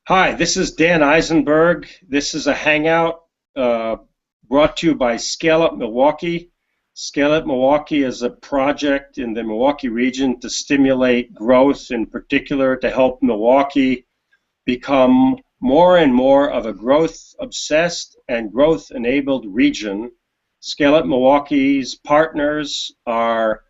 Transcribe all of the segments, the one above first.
Hi, this is Dan Eisenberg. This is a hangout uh, brought to you by Scale Up Milwaukee. Scale Up Milwaukee is a project in the Milwaukee region to stimulate growth, in particular to help Milwaukee become more and more of a growth-obsessed and growth-enabled region. Scale Up Milwaukee's partners are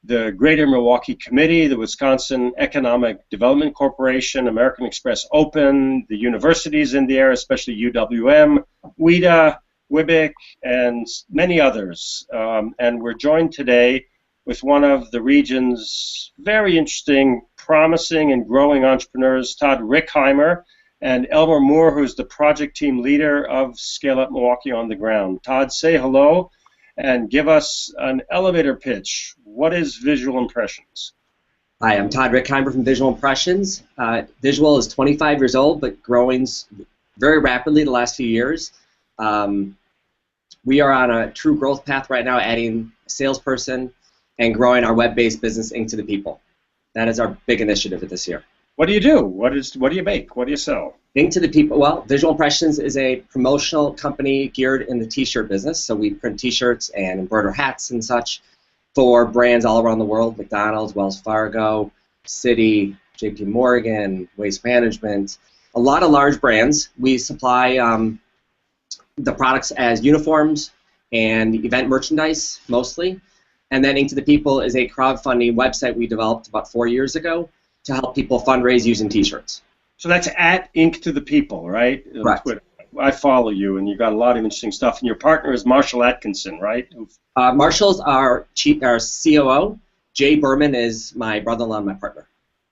the Greater Milwaukee Committee, the Wisconsin Economic Development Corporation, American Express Open, the universities in the area, especially UWM, WIDA, WIBIC, and many others. And we're joined today with one of the region's very interesting, promising, and growing entrepreneurs, Todd Richheimer, and Elmer Moore, who's the project team leader of Scale Up Milwaukee on the ground. Todd, say hello and give us an elevator pitch. What is Visual Impressions? Hi, I'm Todd Richheimer from Visual Impressions. Visual is 25 years old, but growing very rapidly the last few years. We are on a true growth path right now, adding a salesperson and growing our web-based business Ink to the People. That is our big initiative this year. What do you do? What do you make? What do you sell? Ink to the People. Well, Visual Impressions is a promotional company geared in the T-shirt business. So we print T-shirts and embroider hats and such for brands all around the world: McDonald's, Wells Fargo, Citi, JP Morgan, Waste Management. A lot of large brands. We supply the products as uniforms and event merchandise mostly. And then Ink to the People is a crowdfunding website we developed about 4 years ago to help people fundraise using T-shirts. So that's at Ink to the People, right? Correct. Twitter. I follow you, and you've got a lot of interesting stuff. And your partner is Marshall Atkinson, right? Marshall's our COO. Jay Berman is my brother-in-law and my partner.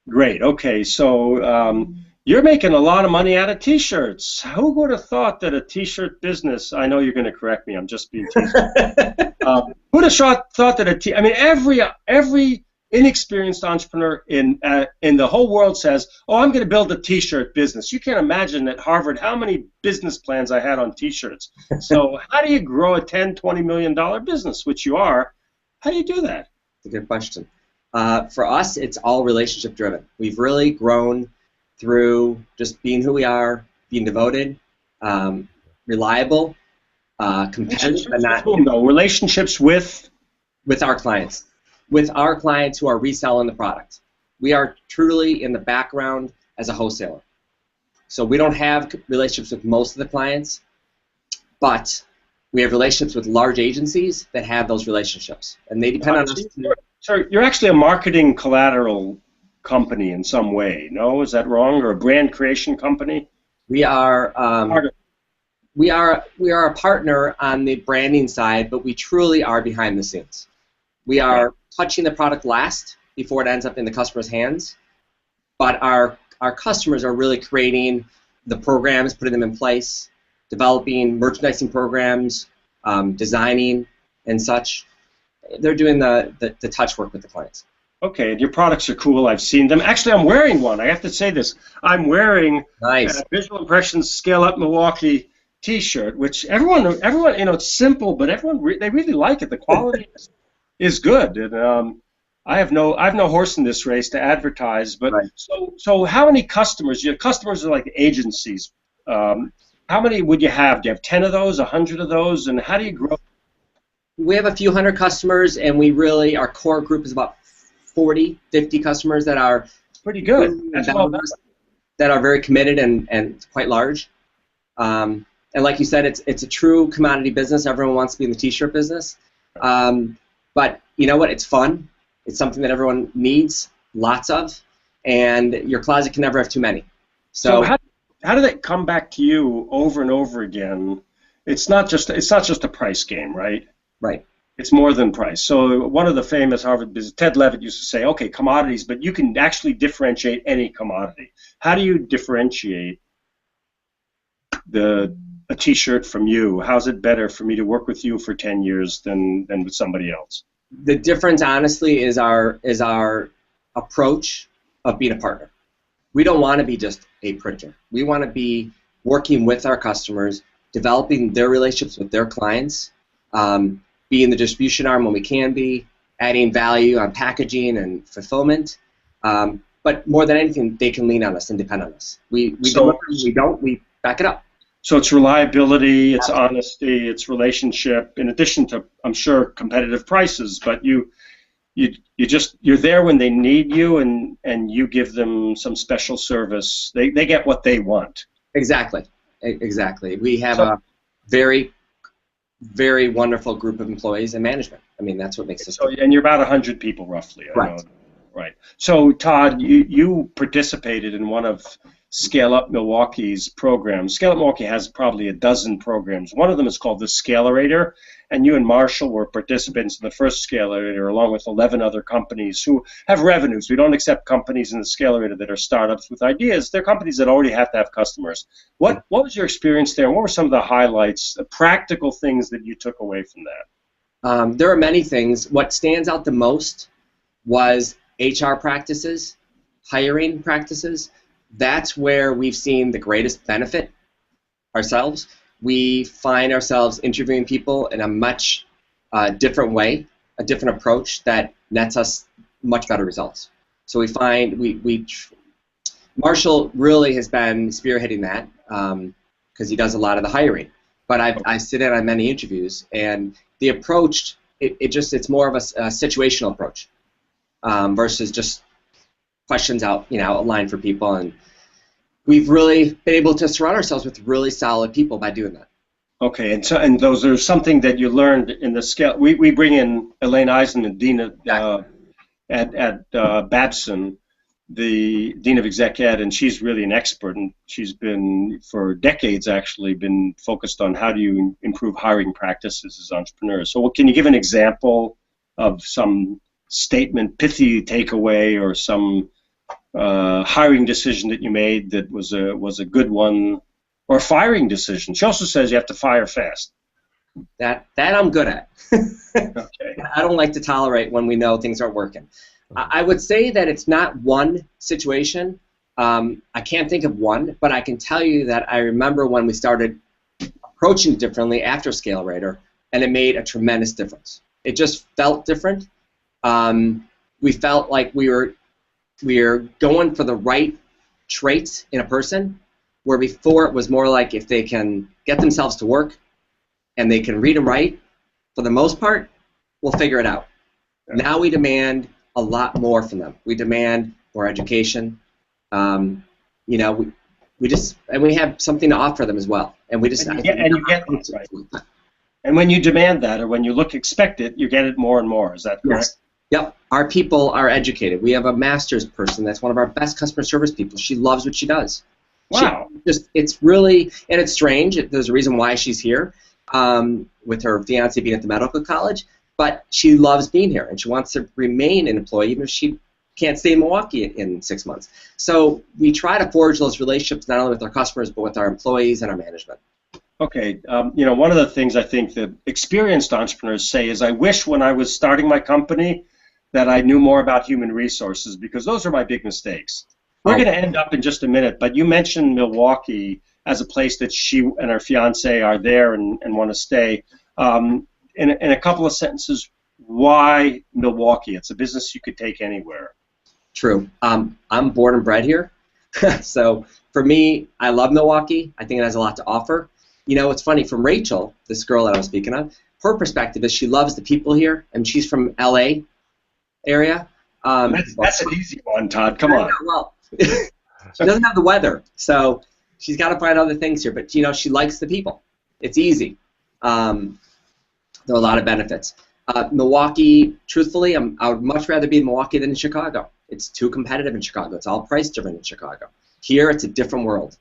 Great. Okay, so you're making a lot of money out of T-shirts. Who would have thought that a T-shirt business? I know you're going to correct me. I'm just being teased. Who'd have thought that I mean, every inexperienced entrepreneur in the whole world says, "Oh, I'm going to build a T-shirt business." You can't imagine at Harvard how many business plans I had on T-shirts. So how do you grow a $10-20 million business, which you are? How do you do that? That's a good question. For us, it's all relationship driven. We've really grown through just being who we are, being devoted, reliable, competitive, but not relationships with our clients. With our clients who are reselling the product. We are truly in the background as a wholesaler. So we don't have relationships with most of the clients, but we have relationships with large agencies that have those relationships, and they depend on us. So you're actually a marketing collateral company in some way, no? Is that wrong? Or a brand creation company? We are a partner on the branding side, but we truly are behind the scenes. We are touching the product last before it ends up in the customer's hands, but our customers are really creating the programs, putting them in place, developing merchandising programs, designing and such. They're doing the touch work with the clients. Okay, and your products are cool. I've seen them. Actually, I'm wearing one. I have to say this. I'm wearing a Visual Impressions Scale Up Milwaukee T-shirt, which everyone, it's simple, but they really like it. The quality is good, and I have no horse in this race to advertise. But right. So how many customers? Your customers are like agencies. How many would you have? Do you have 10 of those, 100 of those, and how do you grow? We have a few hundred customers, and our core group is about 40, 50 customers that are pretty good. That are very committed and quite large. And like you said, it's a true commodity business. Everyone wants to be in the T-shirt business. But you know what? It's fun. It's something that everyone needs lots of, and your closet can never have too many. So how do they come back to you over and over again? It's not just a price game, right? Right. It's more than price. So one of the famous Harvard business, Ted Levitt, used to say, okay, commodities, but you can actually differentiate any commodity. How do you differentiate a T-shirt from you? How's it better for me to work with you for 10 years than with somebody else? The difference, honestly, is our approach of being a partner. We don't want to be just a printer. We want to be working with our customers, developing their relationships with their clients, being the distribution arm when we can be, adding value on packaging and fulfillment. but more than anything, they can lean on us and depend on us. We So, deliver, we don't, we back it up. so it's reliability, it's honesty, it's relationship, in addition to, I'm sure, competitive prices, but you're there when they need you, and you give them some special service. They get what they want. Exactly. Exactly. We have So, a very, very wonderful group of employees and management. I mean, that's what makes us. so and you're about 100 people roughly. I Right. know. Right. So, Todd, you participated in one of Scale Up Milwaukee's programs. Scale Up Milwaukee has probably a dozen programs. One of them is called the Scalerator, and you and Marshall were participants in the first Scalerator, along with 11 other companies who have revenues. We don't accept companies in the Scalerator that are startups with ideas. They're companies that already have to have customers. What was your experience there? What were some of the highlights, the practical things that you took away from that? There are many things. What stands out the most was HR practices, hiring practices. That's where we've seen the greatest benefit ourselves. We find ourselves interviewing people in a much different way, a different approach that nets us much better results. So we find Marshall really has been spearheading that because he does a lot of the hiring. But I sit in on many interviews, and the approach, it's more of a situational approach versus just questions outlined for people. And we've really been able to surround ourselves with really solid people by doing that. Okay, and those are something that you learned in the scale. We bring in Elaine Eisenman, Dean at Babson, the Dean of Exec Ed, and she's really an expert, and she's been, for decades actually, been focused on how do you improve hiring practices as entrepreneurs. So can you give an example of some statement, pithy takeaway, or some hiring decision that you made that was a good one, or a firing decision? She also says you have to fire fast. That I'm good at. Okay. I don't like to tolerate when we know things aren't working. I would say that it's not one situation. I can't think of one, but I can tell you that I remember when we started approaching it differently after Scalerator, and it made a tremendous difference. It just felt different. We felt like we were going for the right traits in a person, where before it was more like if they can get themselves to work and they can read and write, for the most part, we'll figure it out. Yeah. Now we demand a lot more from them. We demand more education. We have something to offer them as well. And we just and you get it, right. And when you demand that, or when you expect it, you get it more and more. Is that correct? Yes. Yep. Our people are educated. We have a master's person that's one of our best customer service people. She loves what she does. Wow. It's really, and it's strange. There's a reason why she's here with her fiance being at the medical college, but she loves being here, and she wants to remain an employee even if she can't stay in Milwaukee in 6 months. So we try to forge those relationships not only with our customers, but with our employees and our management. Okay. One of the things I think that experienced entrepreneurs say is, I wish when I was starting my company that I knew more about human resources, because those are my big mistakes. We're going to end up in just a minute, but you mentioned Milwaukee as a place that she and her fiance are there and want to stay. In a couple of sentences, why Milwaukee? It's a business you could take anywhere. True. I'm born and bred here. So for me, I love Milwaukee. I think it has a lot to offer. It's funny, from Rachel, this girl that I was speaking of, her perspective is she loves the people here, and she's from LA area. That's an easy one, Todd. Come on. Well, she doesn't have the weather, so she's got to find other things here. But she likes the people. It's easy. There are a lot of benefits. Milwaukee, truthfully, I would much rather be in Milwaukee than in Chicago. It's too competitive in Chicago. It's all price driven in Chicago. Here, it's a different world.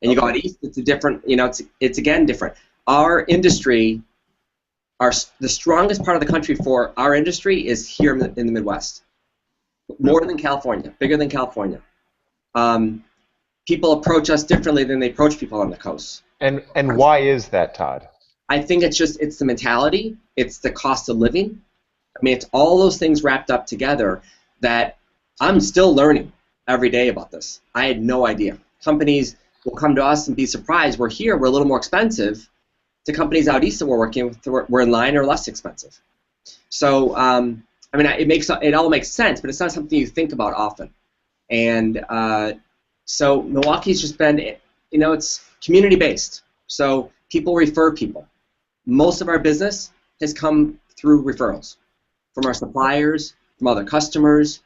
And you go out east, it's a different. It's again different. Our industry, the strongest part of the country for our industry is here in the Midwest. More than California, bigger than California. People approach us differently than they approach people on the coast. And why is that, Todd? I think it's the mentality, it's the cost of living. I mean, it's all those things wrapped up together that I'm still learning every day about this. I had no idea. Companies will come to us and be surprised. We're here, we're a little more expensive. To companies out east that we're working with, we're in line or less expensive. So, it all makes sense, but it's not something you think about often. And so Milwaukee's just been, you know, it's community-based. So people refer people. Most of our business has come through referrals from our suppliers, from other customers,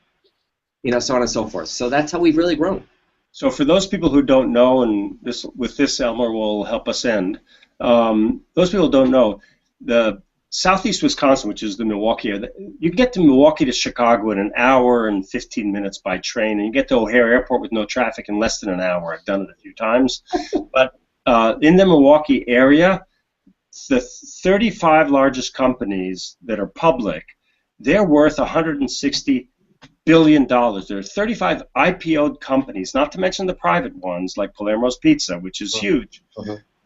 you know, so on and so forth. So that's how we've really grown. So for those people who don't know, and with this Elmer will help us end, those people who don't know, the Southeast Wisconsin, which is the Milwaukee area, you can get to Milwaukee to Chicago in an hour and 15 minutes by train, and you get to O'Hare Airport with no traffic in less than an hour. I've done it a few times. But in the Milwaukee area, the 35 largest companies that are public, they're worth $160 billion. There are 35 IPO'd companies, not to mention the private ones like Palermo's Pizza, which is huge.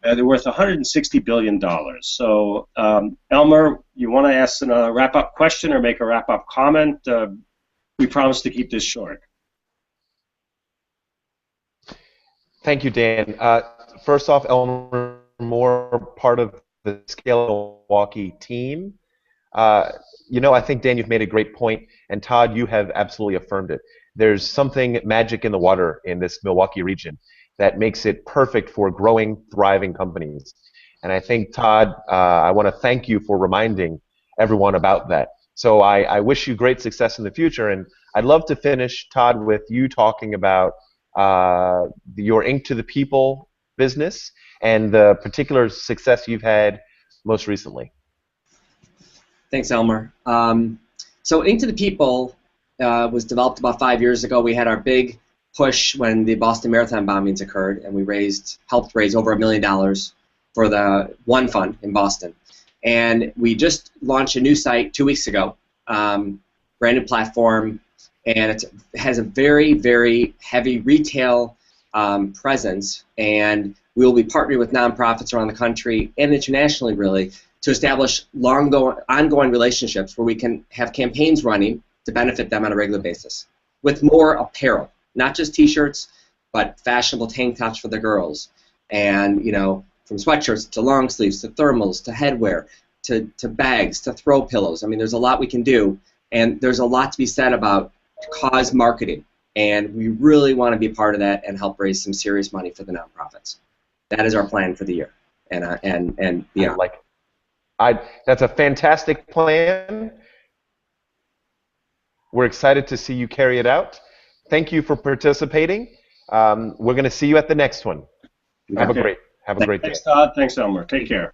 They're worth $160 billion. So, Elmer, you want to ask a wrap-up question or make a wrap-up comment? We promise to keep this short. Thank you, Dan. First off, Elmer Moore, part of the Scale Milwaukee team. You know, I think, Dan, you've made a great point, and Todd, you have absolutely affirmed it. There's something magic in the water in this Milwaukee region that makes it perfect for growing, thriving companies. And I think, Todd, I want to thank you for reminding everyone about that. So I wish you great success in the future, and I'd love to finish, Todd, with you talking about your Ink to the People business and the particular success you've had most recently. Thanks, Elmer. So Ink to the People was developed about 5 years ago. We had our big push when the Boston Marathon bombings occurred, and we helped raise over $1 million for the One Fund in Boston. And we just launched a new site 2 weeks ago, brand new platform, and it has a very, very heavy retail presence, and we will be partnering with nonprofits around the country and internationally, really, to establish ongoing relationships where we can have campaigns running to benefit them on a regular basis with more apparel, not just T-shirts, but fashionable tank tops for the girls, and you know, from sweatshirts to long sleeves to thermals to headwear to bags to throw pillows. I mean, there's a lot we can do, and there's a lot to be said about cause marketing, and we really want to be part of that and help raise some serious money for the nonprofits. That is our plan for the year, and yeah. That's a fantastic plan. We're excited to see you carry it out. Thank you for participating. We're going to see you at the next one. Have a great day. Thanks, Todd. Thanks, Elmer. Take care.